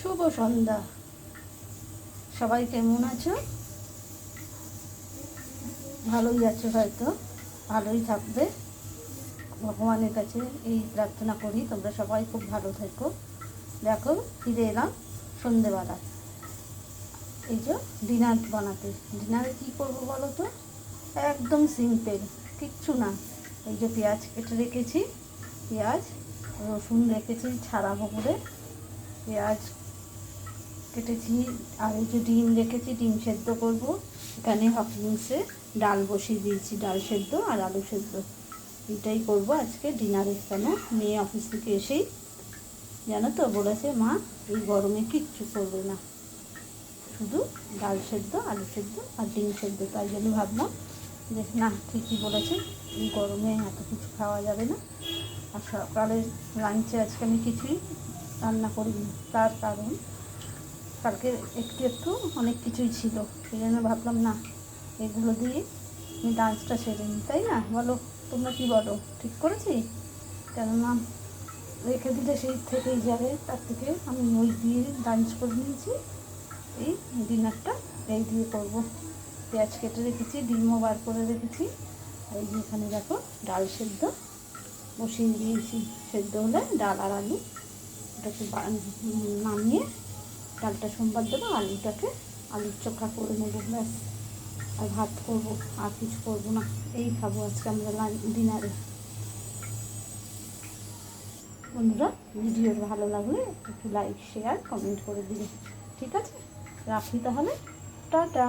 শুভ সন্ধ্যা। সবাই কেমন আছো? ভালোই আছো হয়তো, ভালোই থাকবে। ভগবানের কাছে এই প্রার্থনা করি তোমরা সবাই খুব ভালো থেকো। দেখো ফিরে এলাম সন্ধেবেলা। এই যে ডিনার বানাতে। ডিনারে কী করবো বলো তো? একদম সিম্পল, কিচ্ছু না। এই যে পেঁয়াজ কেটে রেখেছি, পেঁয়াজ রসুন রেখেছি ছাড়াবো করে, পেঁয়াজ কেটেছি। আর এই যে ডিম রেখেছি, ডিম সেদ্ধ করব। এখানে হকিংসে ডাল বসিয়ে দিয়েছি, ডাল সেদ্ধ আর আলু সেদ্ধ। এটাই করব আজকে ডিনারে। কেন মেয়ে অফিস থেকে এসেই জানো তো বলেছে, মা এই গরমে কিচ্ছু করবে না, শুধু ডাল সেদ্ধ আলু সেদ্ধ আর ডিম সেদ্ধ। তাই জন্য ভাবলাম যে না, ঠিকই বলেছে, এই গরমে এত কিছু খাওয়া যাবে না। আর সকালের লাঞ্চে আজকে আমি কিছুই রান্না করিনি, তার কারণ কালকে একটু একটু অনেক কিছুই ছিল। সেই জন্য ভাবলাম না, এগুলো দিয়ে আমি ডান্সটা সেরে নিই, তাই না বলো? তোমরা কি বলো? ঠিক করেছি? কেননা রেখে দিলে সেই থেকেই যাবে, তার থেকে আমি ওই দিয়ে ডান্স করে নিয়েছি। এই ডিনারটা এই দিয়ে করব। পেঁয়াজ কেটে রেখেছি, ডিমও বার করে রেখেছি। এই যে এখানে দেখো ডাল সেদ্ধ বসিয়ে দিয়েছি। সেদ্ধ হলে ডাল আর আলু ওটাকে নামিয়ে ডালটা সোমবার দেবো, আলুটাকে আলুর চোখা করে নেবো, ব্যাস। আর ভাত করবো, আর কিছু করবো না। এই খাবো আজকে আমরা ডিনারে। বন্ধুরা, ভিডিও ভালো লাগলে একটু লাইক শেয়ার কমেন্ট করে দিবে, ঠিক আছে? রাখি তাহলে, টাটা।